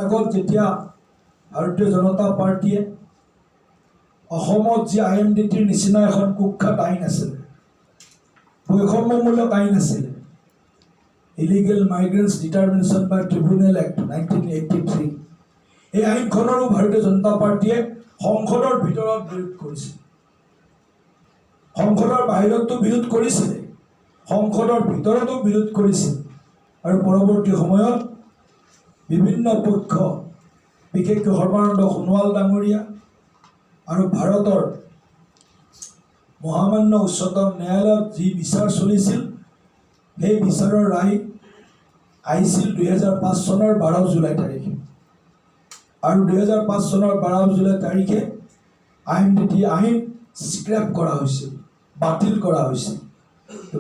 আগত যেতিয়া ভাৰতীয় জনতা পাৰ্টীয়ে অসমত যি IMDTৰ নিচিনা এখন কুখ্যাত আইন আছিলে, বৈষম্যমূলক আইন আছিলে, ইলিগেল মাইগ্ৰেণ্টছ ডিটাৰমিনেশ্যন বাই ট্ৰিব্যুনেল এক্ট 1983, এই আইনখনৰো ভাৰতীয় জনতা পাৰ্টীয়ে সংসদৰ ভিতৰত বিৰোধ কৰিছিল। সংসদৰ বাহিৰতো বিৰোধ কৰিছিলে, সংসদৰ ভিতৰতো বিৰোধ কৰিছিল। আৰু পৰৱৰ্তী সময়ত বিভিন্ন পক্ষ, বিশেষকৈ সৰ্বানন্দ সোণোৱাল ডাঙৰীয়া আৰু ভাৰতৰ মহামান্য উচ্চতম ন্যায়ালয়ত যি বিচাৰ চলিছিল, সেই বিচাৰৰ ৰায় আহিছিল 2005 চনৰ 12 জুলাই তাৰিখে। আৰু 2005 চনৰ 12 জুলাই তাৰিখে IMDT আইন স্ক্ৰেপ কৰা হৈছিল, বাতিল কৰা হৈছিল।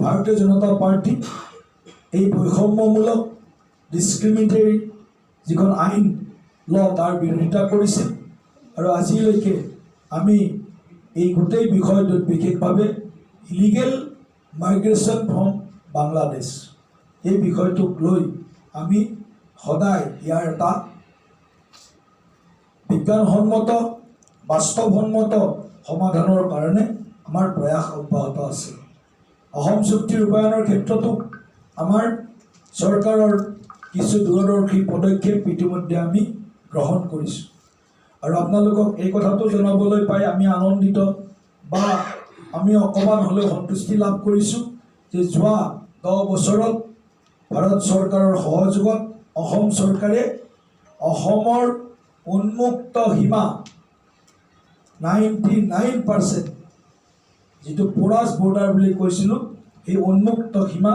ভাৰতীয় জনতা পাৰ্টি এই বৈষম্যমূলক ডিছক্ৰিমিনেটৰী যিখন আইন তাৰ বিৰোধিতা কৰিছিল। আৰু আজিলৈকে আমি এই গোটেই বিষয়টোত বিশেষভাৱে ইলিগেল মাইগ্ৰেশ্যন ফ্ৰম বাংলাদেশ এই বিষয়টোক লৈ আমি সদায় ইয়াৰ এটা বিজ্ঞানসন্মত বাস্তৱসন্মত সমাধানৰ কাৰণে আমাৰ প্ৰয়াস অব্যাহত আছে। অসম চুক্তি ৰূপায়ণৰ ক্ষেত্ৰতো আমাৰ চৰকাৰৰ কিছু দূৰদৰ্শী পদক্ষেপ ইতিমধ্যে আমি গ্ৰহণ কৰিছোঁ। আৰু আপোনালোকক এই কথাটো জনাবলৈ পাই আমি আনন্দিত, বা আমি অকণমান হ'লেও সন্তুষ্টি লাভ কৰিছোঁ যে যোৱা 10 বছৰত ভাৰত চৰকাৰৰ সহযোগত অসম চৰকাৰে অসমৰ উন্মুক্ত সীমা 99% যিটো পোৰাছ বৰ্ডাৰ বুলি কৈছিলোঁ, এই উন্মুক্ত সীমা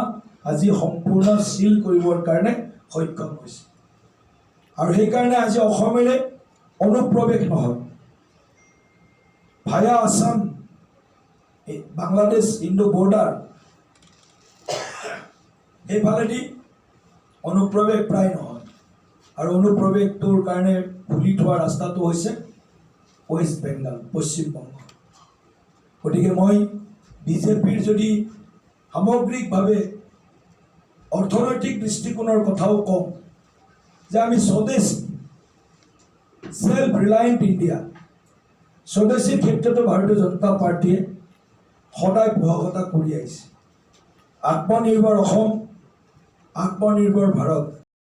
আজি সম্পূৰ্ণ চিল কৰিবৰ কাৰণে সক্ষম হৈছে। আৰু সেইকাৰণে আজি অসমেৰে অনুপ্ৰৱেশ নহয়, via Assam Bangladesh Indo border সেইফালেদি অনুপ্ৰৱেশ প্ৰায় নহয়। আৰু অনুপ্ৰৱেশটোৰ কাৰণে খুলি থোৱা ৰাস্তাটো হৈছে ৱেষ্ট বেংগল, পশ্চিমবংগ। গতিকে মই বিজেপিৰ যদি সামগ্ৰিকভাৱে অৰ্থনৈতিক দৃষ্টিকোণৰ কথাও কওঁ যে আমি স্বদেশী সেল্ফ ৰিলায়েণ্ট ইণ্ডিয়া, স্বদেশীৰ ক্ষেত্ৰতো ভাৰতীয় জনতা পাৰ্টীয়ে সদায় পোষকতা কৰি আহিছে। আত্মনিৰ্ভৰ অসম, আত্মনিৰ্ভৰ ভাৰত